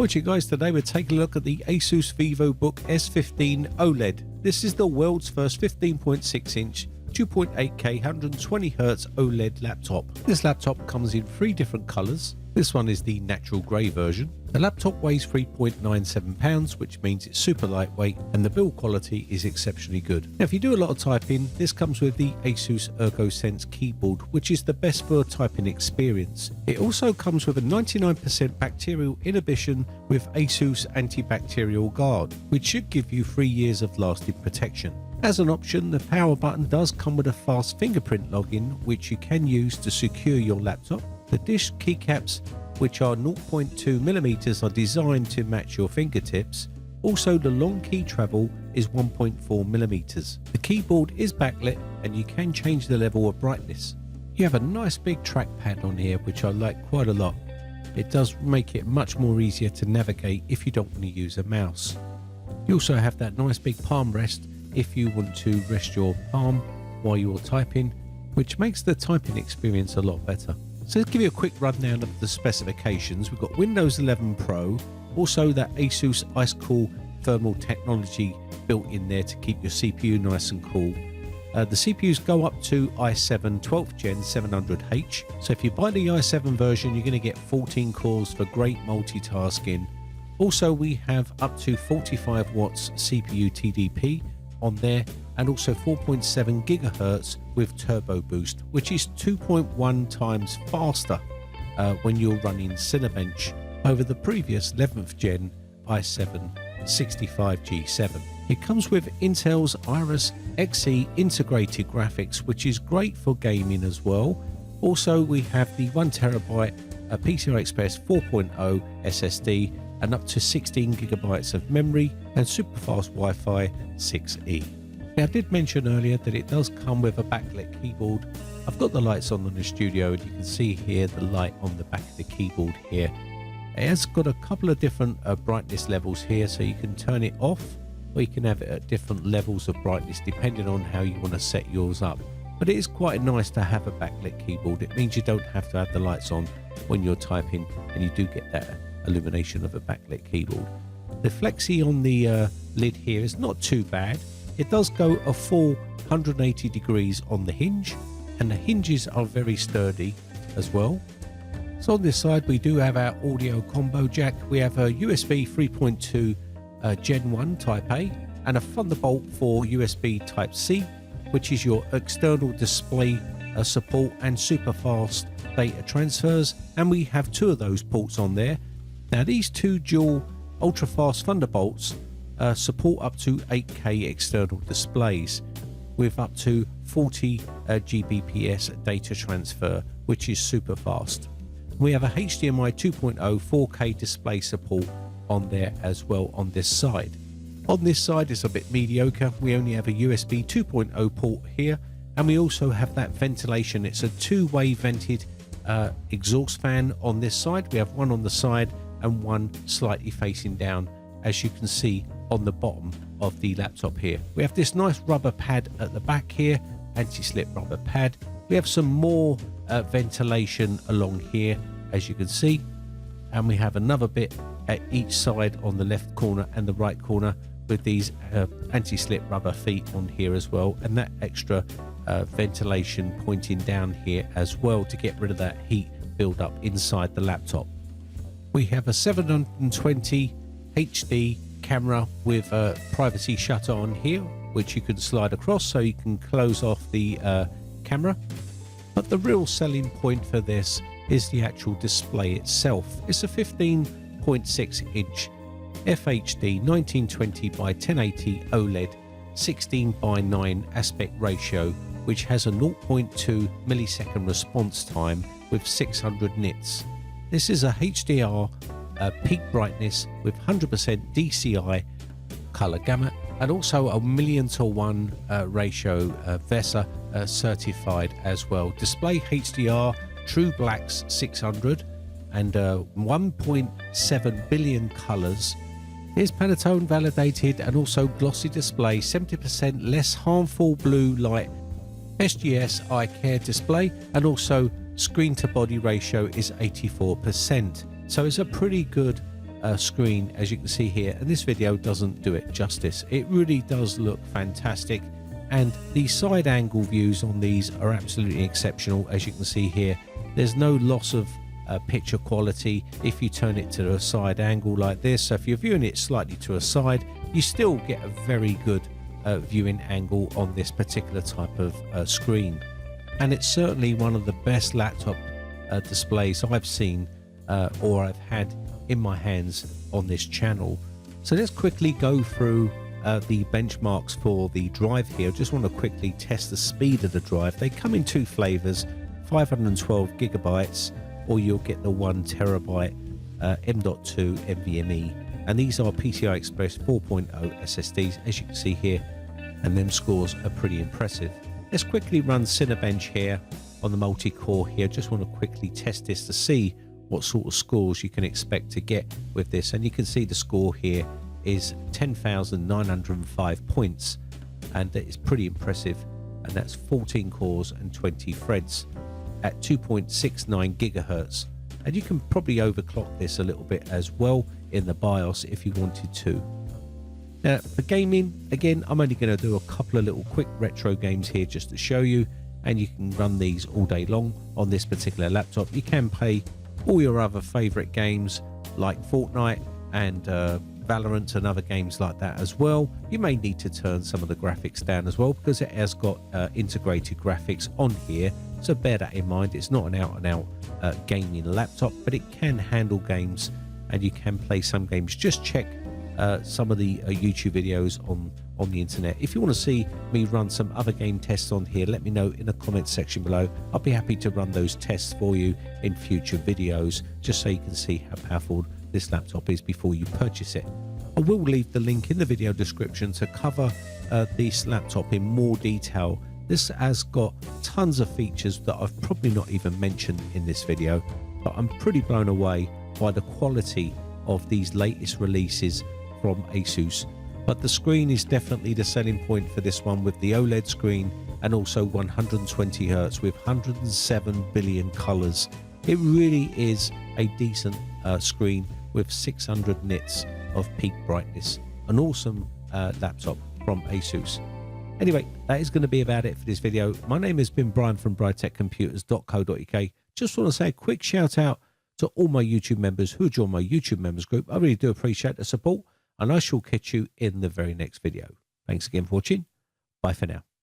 Watching guys, today we're taking a look at the Asus Vivobook S15 OLED. This is the world's first 15.6 inch 2.8K 120Hz OLED laptop. This laptop comes in 3 different colours. This one is the natural grey version. The laptop weighs 3.97 pounds, which means it's super lightweight, and the build quality is exceptionally good. Now if you do a lot of typing, this comes with the Asus ErgoSense keyboard, which is the best for typing experience. It also comes with a 99% bacterial inhibition with ASUS Antibacterial Guard, which should give you 3 years of lasting protection. As an option, the power button does come with a fast fingerprint login, which you can use to secure your laptop. The dish keycaps, which are 0.2mm, are designed to match your fingertips. Also, the long key travel is 1.4mm. The keyboard is backlit and you can change the level of brightness. You have a nice big trackpad on here, which I like quite a lot. It does make it much more easier to navigate if you don't want to use a mouse. You also have that nice big palm rest if you want to rest your palm while you're typing, which makes the typing experience a lot better. So let's give you a quick rundown of the specifications. We've got Windows 11 Pro, also that Asus Ice Cool thermal technology built in there to keep your CPU nice and cool. The CPUs go up to i7 12th Gen 700H. So if you buy the i7 version, you're going to get 14 cores for great multitasking. Also, we have up to 45 watts CPU TDP on there, and also 4.7 gigahertz with turbo boost, which is 2.1 times faster when you're running Cinebench over the previous 11th gen i7 65G7. It comes with Intel's Iris Xe integrated graphics, which is great for gaming as well. Also, we have the 1TB PCI Express 4.0 SSD and up to 16 gigabytes of memory and superfast Wi-Fi 6E. Now, I did mention earlier that it does come with a backlit keyboard. I've got the lights on in the studio and you can see here the light on the back of the keyboard here. It has got a couple of different brightness levels here, so you can turn it off or you can have it at different levels of brightness depending on how you want to set yours up. But it is quite nice to have a backlit keyboard. It means you don't have to have the lights on when you're typing, and you do get that illumination of a backlit keyboard. The flexi on the lid here is not too bad. It does go a full 180 degrees on the hinge, and the hinges are very sturdy as well. So on this side we do have our audio combo jack. We have a USB 3.2 Gen 1 Type A and a Thunderbolt for USB Type C, which is your external display support and super fast data transfers, and we have 2 of those ports on there. Now these 2 dual ultra fast Thunderbolts support up to 8K external displays with up to 40 Gbps data transfer, which is super fast. We have a HDMI 2.0 4K display support on there as well on this side. On this side it's a bit mediocre. We only have a USB 2.0 port here, and we also have that ventilation. It's a 2-way vented exhaust fan on this side. We have one on the side and one slightly facing down, as you can see on the bottom of the laptop here. We have this nice rubber pad at the back here, anti-slip rubber pad. We have some more ventilation along here, as you can see, and we have another bit at each side on the left corner and the right corner with these anti-slip rubber feet on here as well, and that extra ventilation pointing down here as well to get rid of that heat build up inside the laptop. We have a 720 HD camera with a privacy shutter on here, which you can slide across so you can close off the camera. But the real selling point for this is the actual display itself. It's a 15.6 inch FHD 1920 by 1080 OLED 16 by 9 aspect ratio, which has a 0.2 millisecond response time with 600 nits. This is a HDR peak brightness with 100% DCI color gamut, and also a 1:1 ratio VESA certified as well. Display HDR True Blacks 600 and 1.7 billion colors. Is Pantone validated and also glossy display, 70% less harmful blue light, SGS eye care display, and also screen to body ratio is 84%. So it's a pretty good screen, as you can see here, and this video doesn't do it justice. It really does look fantastic, and the side angle views on these are absolutely exceptional. As you can see here, there's no loss of picture quality if you turn it to a side angle like this. So if you're viewing it slightly to a side, you still get a very good viewing angle on this particular type of screen, and it's certainly one of the best laptop displays I've seen or I've had in my hands on this channel. So let's quickly go through the benchmarks for the drive here. I just want to quickly test the speed of the drive. They come in two flavors, 512 gigabytes, or you'll get the 1 terabyte M.2 NVMe, and these are PCI Express 4.0 SSDs, as you can see here, and them scores are pretty impressive. Let's quickly run Cinebench here on the multi-core here. Just want to quickly test this to see what sort of scores you can expect to get with this, and you can see the score here is 10,905 points, and it's pretty impressive, and that's 14 cores and 20 threads at 2.69 gigahertz, and you can probably overclock this a little bit as well in the BIOS if you wanted to. Now for gaming, again, I'm only going to do a couple of little quick retro games here just to show you, and you can run these all day long on this particular laptop. You can play all your other favorite games like Fortnite and Valorant and other games like that as well. You may need to turn some of the graphics down as well, because it has got integrated graphics on here, so bear that in mind. It's not an out and out gaming laptop, but it can handle games and you can play some games. Just check some of the YouTube videos on the internet. If you want to see me run some other game tests on here, let me know in the comments section below. I'll be happy to run those tests for you in future videos, just so you can see how powerful this laptop is before you purchase it. I will leave the link in the video description to cover this laptop in more detail. This has got tons of features that I've probably not even mentioned in this video, but I'm pretty blown away by the quality of these latest releases from Asus. But the screen is definitely the selling point for this one, with the OLED screen and also 120 Hz with 107 billion colors. It really is a decent screen with 600 nits of peak brightness. An awesome laptop from Asus. Anyway, that is going to be about it for this video. My name has been Brian from briteccomputers.co.uk. Just want to say a quick shout out to all my YouTube members who join my YouTube members group. I really do appreciate the support, and I shall catch you in the very next video. Thanks again for watching. Bye for now.